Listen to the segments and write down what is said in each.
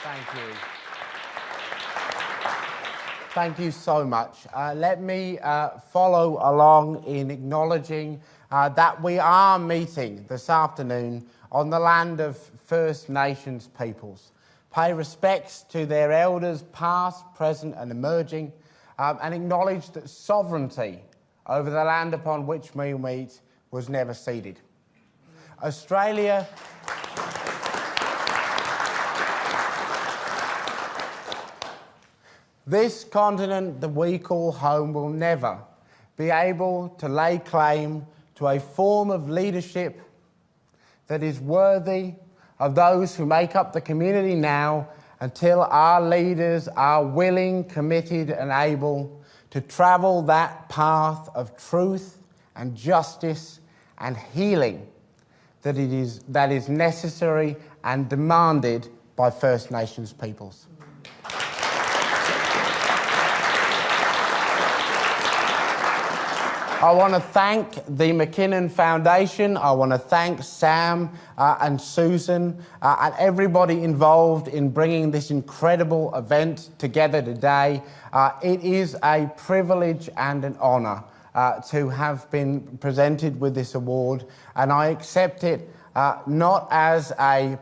Thank you. Thank you so much. Let me follow along in acknowledging that we are meeting this afternoon on the land of First Nations peoples. Pay respects to their elders past, present and emerging, and acknowledge that sovereignty over the land upon which we meet was never ceded. Australia This continent that we call home will never be able to lay claim to a form of leadership that is worthy of those who make up the community now until our leaders are willing, committed and able to travel that path of truth and justice and healing that is necessary and demanded by First Nations peoples. I want to thank the McKinnon Foundation. I want to thank Sam and Susan and everybody involved in bringing this incredible event together today. It is a privilege and an honour to have been presented with this award, and I accept it not as a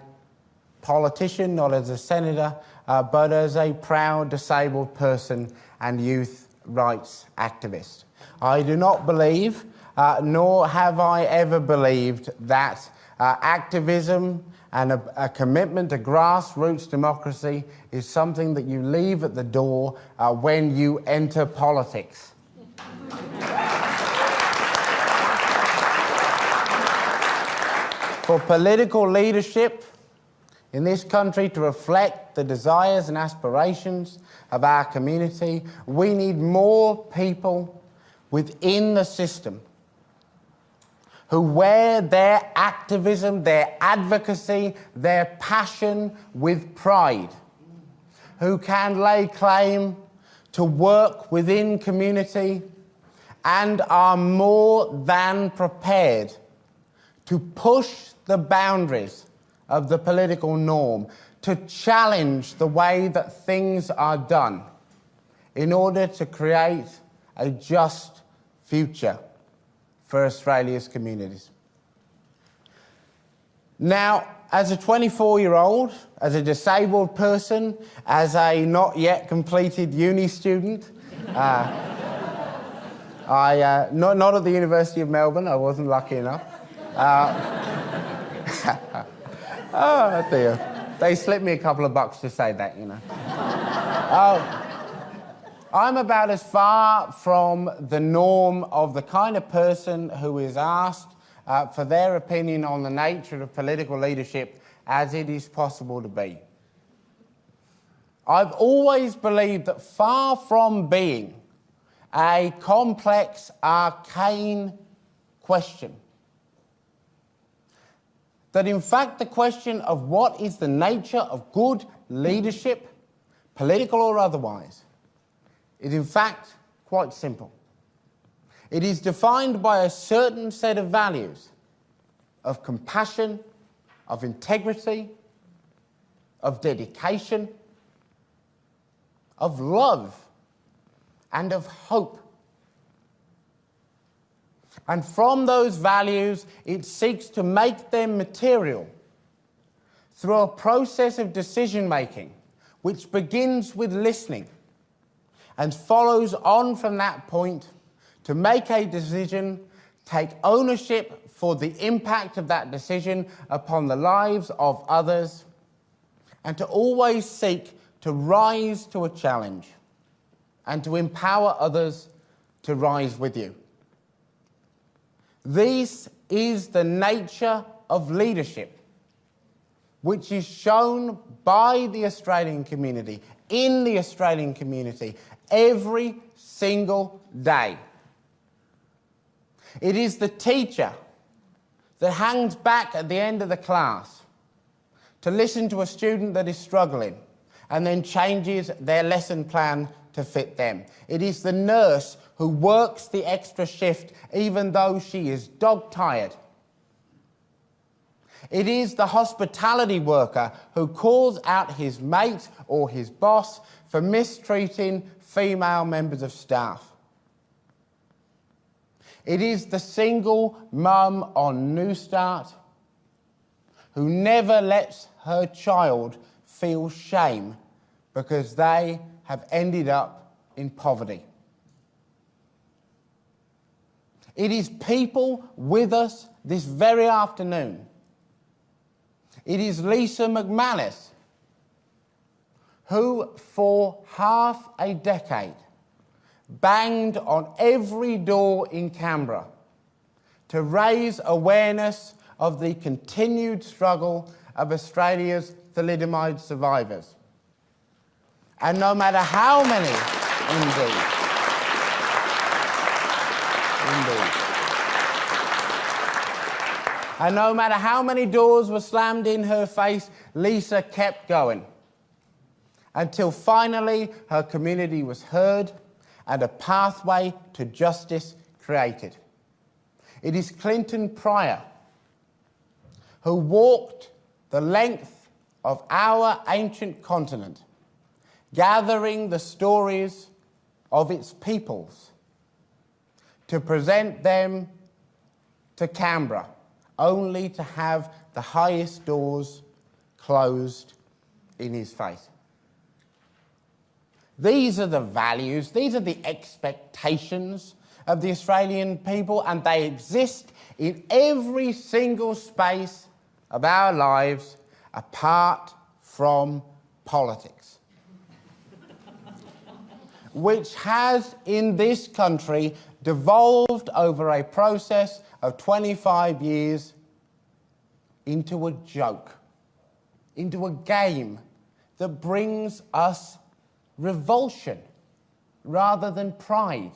politician, not as a senator, but as a proud disabled person and youth rights activist. I do not believe, nor have I ever believed, that activism and a commitment to grassroots democracy is something that you leave at the door when you enter politics. For political leadership in this country to reflect the desires and aspirations of our community, we need more people within the system who wear their activism, their advocacy, their passion with pride, who can lay claim to work within community and are more than prepared to push the boundaries of the political norm, to challenge the way that things are done in order to create a just future for Australia's communities. Now, as a 24-year-old, as a disabled person, as a not yet completed uni student, not at the University of Melbourne, I wasn't lucky enough. Oh dear, they slipped me a couple of bucks to say that, you know. I'm about as far from the norm of the kind of person who is asked for their opinion on the nature of political leadership as it is possible to be. I've always believed that far from being a complex, arcane question, that in fact the question of what is the nature of good leadership, political or otherwise, is in fact quite simple. It is defined by a certain set of values of compassion, of integrity, of dedication, of love, and of hope. And from those values, it seeks to make them material through a process of decision-making which begins with listening and follows on from that point to make a decision, take ownership for the impact of that decision upon the lives of others, and to always seek to rise to a challenge and to empower others to rise with you. This is the nature of leadership, which is shown by the Australian community, in the Australian community, every single day. It is the teacher that hangs back at the end of the class to listen to a student that is struggling and then changes their lesson plan to fit them. It is the nurse who works the extra shift even though she is dog-tired. It is the hospitality worker who calls out his mate or his boss for mistreating female members of staff. It is the single mum on New Start who never lets her child feel shame because they have ended up in poverty. It is people with us this very afternoon. It is Lisa McManus, who for half a decade banged on every door in Canberra to raise awareness of the continued struggle of Australia's thalidomide survivors. And no matter how many, indeed, and no matter how many doors were slammed in her face, Lisa kept going. Until finally her community was heard and a pathway to justice created. It is Clinton Pryor who walked the length of our ancient continent, gathering the stories of its peoples to present them to Canberra, only to have the highest doors closed in his face. These are the values, these are the expectations of the Australian people, and they exist in every single space of our lives apart from politics, which has in this country devolved over a process of 25 years into a joke, into a game that brings us revulsion rather than pride,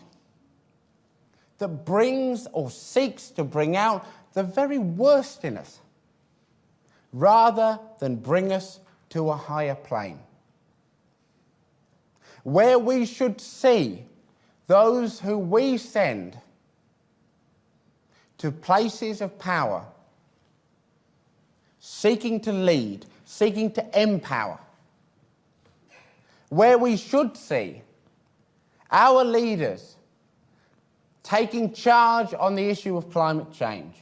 that brings or seeks to bring out the very worst in us rather than bring us to a higher plane, where we should see those who we send to places of power, seeking to lead, seeking to empower, where we should see our leaders taking charge on the issue of climate change,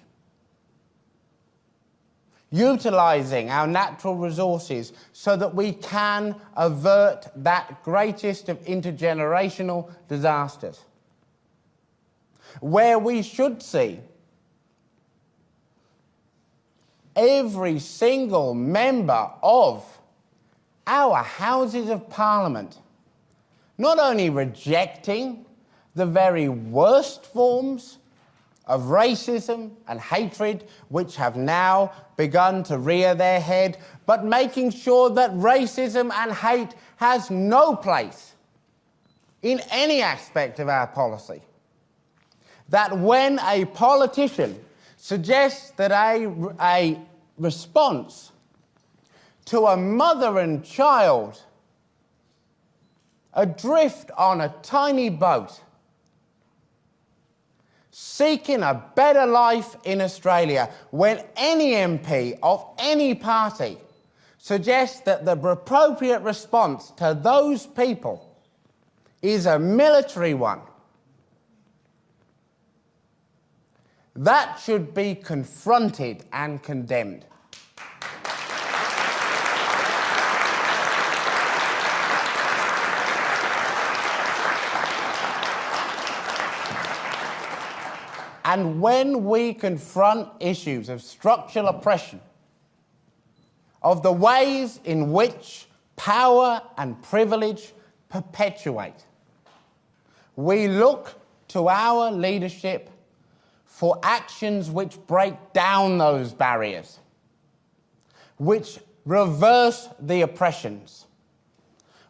utilising our natural resources so that we can avert that greatest of intergenerational disasters, where we should see every single member of our Houses of Parliament not only rejecting the very worst forms of racism and hatred which have now begun to rear their head, but making sure that racism and hate has no place in any aspect of our policy. That when a politician suggests that a response to a mother and child adrift on a tiny boat seeking a better life in Australia, when any MP of any party suggests that the appropriate response to those people is a military one, that should be confronted and condemned. And when we confront issues of structural oppression, of the ways in which power and privilege perpetuate, we look to our leadership for actions which break down those barriers, which reverse the oppressions,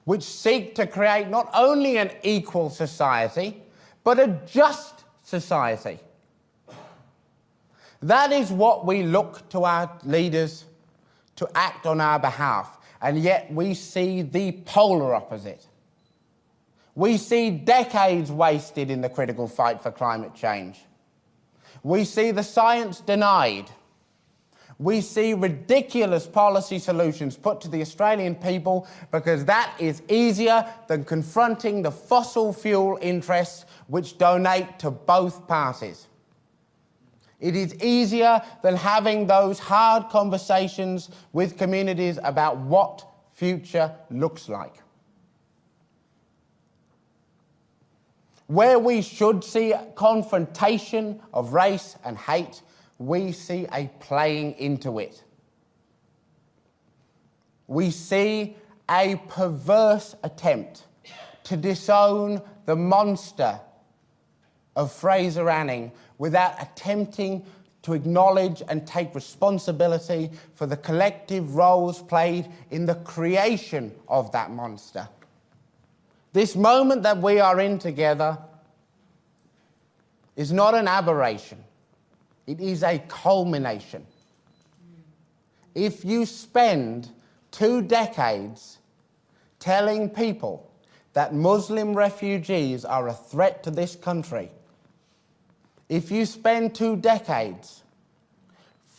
which seek to create not only an equal society, but a just society. That is what we look to our leaders to act on our behalf, and yet we see the polar opposite. We see decades wasted in the critical fight for climate change. We see the science denied. We see ridiculous policy solutions put to the Australian people because that is easier than confronting the fossil fuel interests which donate to both parties. It is easier than having those hard conversations with communities about what future looks like. Where we should see confrontation of race and hate, we see a playing into it. We see a perverse attempt to disown the monster of Fraser Anning without attempting to acknowledge and take responsibility for the collective roles played in the creation of that monster. This moment that we are in together is not an aberration. It is a culmination. If you spend 2 decades telling people that Muslim refugees are a threat to this country, if you spend 2 decades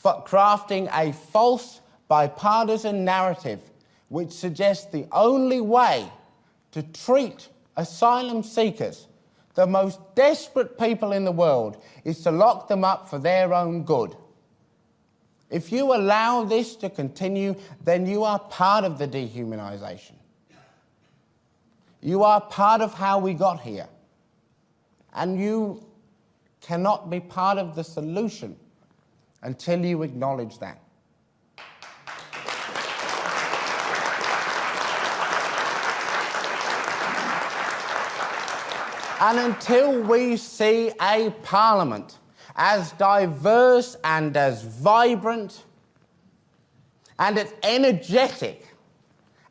crafting a false bipartisan narrative which suggests the only way to treat asylum seekers, the most desperate people in the world, is to lock them up for their own good. If you allow this to continue, then you are part of the dehumanisation. You are part of how we got here. And you cannot be part of the solution until you acknowledge that. And until we see a parliament as diverse and as vibrant and as energetic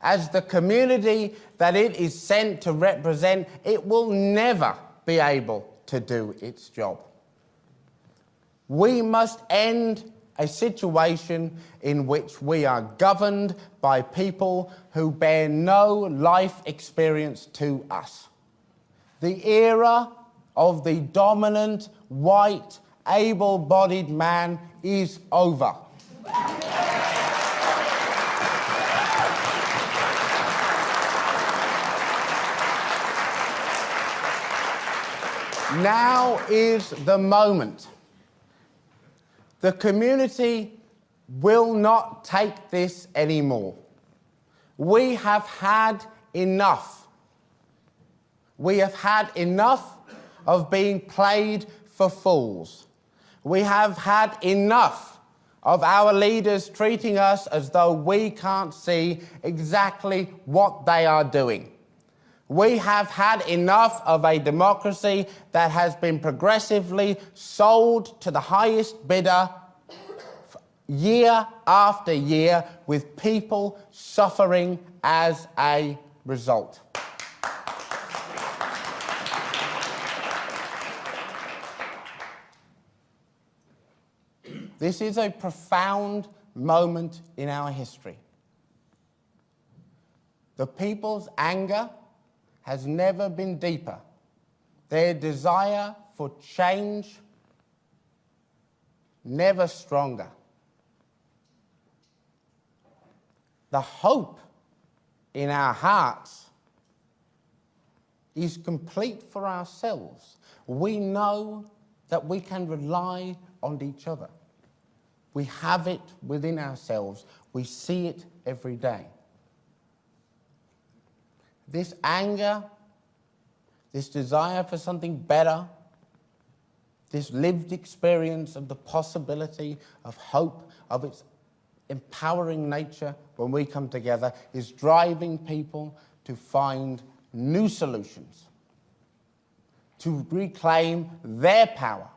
as the community that it is sent to represent, it will never be able to do its job. We must end a situation in which we are governed by people who bear no life experience to us. The era of the dominant, white, able-bodied man is over. Now is the moment. The community will not take this anymore. We have had enough. We have had enough of being played for fools. We have had enough of our leaders treating us as though we can't see exactly what they are doing. We have had enough of a democracy that has been progressively sold to the highest bidder year after year, with people suffering as a result. This is a profound moment in our history. The people's anger has never been deeper. Their desire for change never stronger. The hope in our hearts is complete for ourselves. We know that we can rely on each other. We have it within ourselves. We see it every day. This anger, this desire for something better, this lived experience of the possibility of hope, of its empowering nature when we come together, is driving people to find new solutions, to reclaim their power.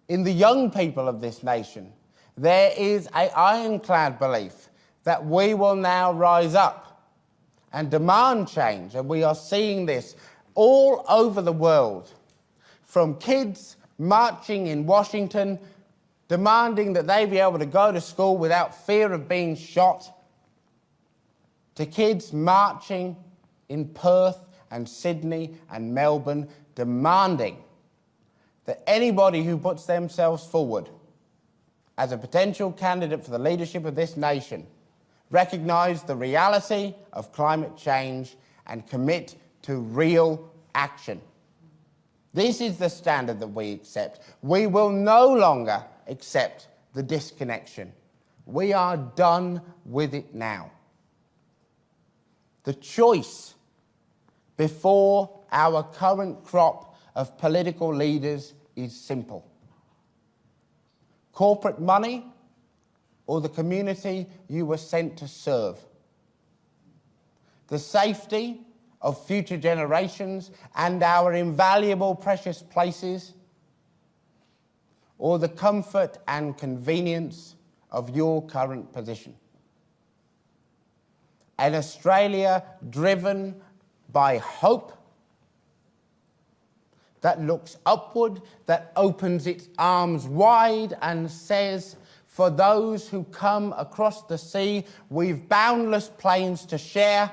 In the young people of this nation, there is an ironclad belief that we will now rise up and demand change, and we are seeing this all over the world, from kids marching in Washington, demanding that they be able to go to school without fear of being shot, to kids marching in Perth and Sydney and Melbourne, demanding that anybody who puts themselves forward as a potential candidate for the leadership of this nation, recognise the reality of climate change and commit to real action. This is the standard that we accept. We will no longer accept the disconnection. We are done with it now. The choice before our current crop of political leaders is simple. Corporate money or the community you were sent to serve. The safety of future generations and our invaluable precious places, or the comfort and convenience of your current position. An Australia driven by hope, that looks upward, that opens its arms wide and says, for those who come across the sea, we've boundless plains to share.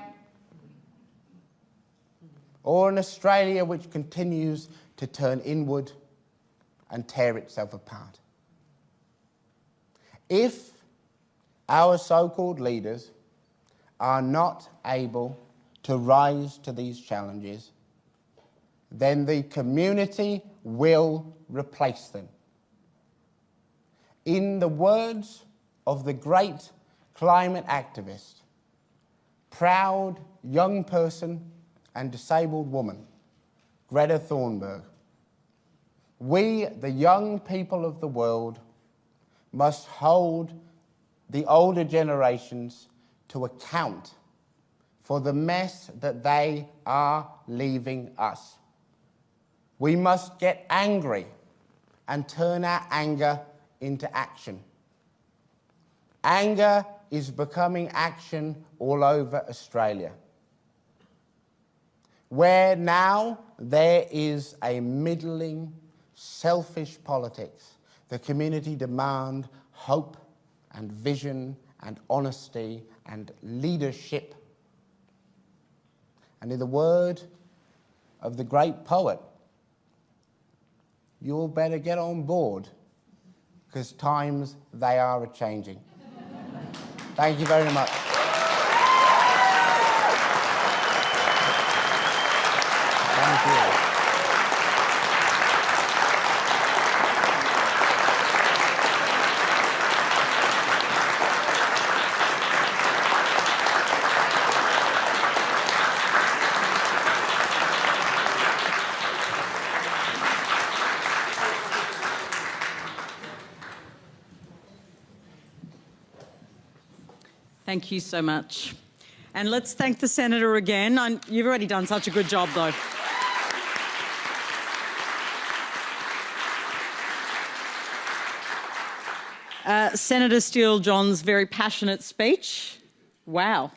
Or an Australia which continues to turn inward and tear itself apart. If our so-called leaders are not able to rise to these challenges, then the community will replace them. In the words of the great climate activist, proud young person and disabled woman, Greta Thunberg, we, the young people of the world, must hold the older generations to account for the mess that they are leaving us. We must get angry and turn our anger into action. Anger is becoming action all over Australia, where now there is a middling, selfish politics. The community demand hope and vision and honesty and leadership. And in the word of the great poet, you'll better get on board, because times, they are a-changing. Thank you very much. Thank you. Thank you so much. And let's thank the Senator again. You've already done such a good job, though. Senator Steele-John's very passionate speech. Wow.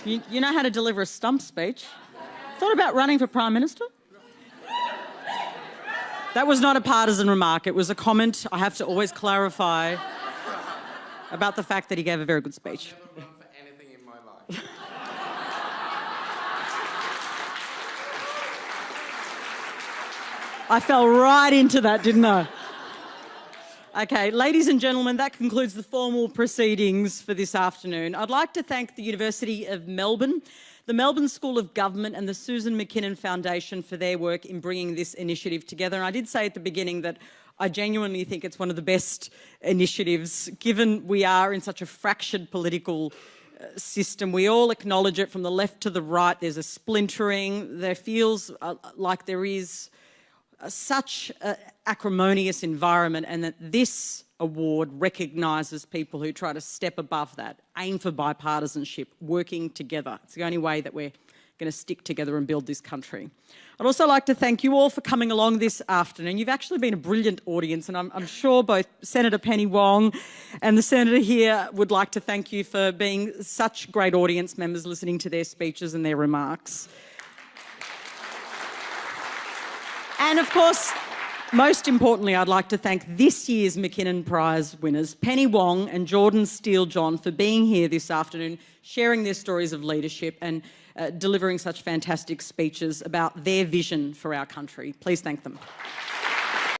You know how to deliver a stump speech. Thought about running for Prime Minister? That was not a partisan remark. It was a comment, I have to always clarify, about the fact that he gave a very good speech. I've never run for anything in my life. I fell right into that, didn't I? Okay, ladies and gentlemen, that concludes the formal proceedings for this afternoon. I'd like to thank the University of Melbourne, the Melbourne School of Government and the Susan McKinnon Foundation for their work in bringing this initiative together. And I did say at the beginning that I genuinely think it's one of the best initiatives, given we are in such a fractured political system. We all acknowledge it from the left to the right. There's a splintering. There feels like there is such an acrimonious environment, and that this award recognises people who try to step above that, aim for bipartisanship, working together. It's the only way that we're going to stick together and build this country. I'd also like to thank you all for coming along this afternoon. You've actually been a brilliant audience, and I'm sure both Senator Penny Wong and the Senator here would like to thank you for being such great audience members, listening to their speeches and their remarks. And of course, most importantly, I'd like to thank this year's McKinnon Prize winners, Penny Wong and Jordon Steele-John, for being here this afternoon, sharing their stories of leadership and delivering such fantastic speeches about their vision for our country. Please thank them.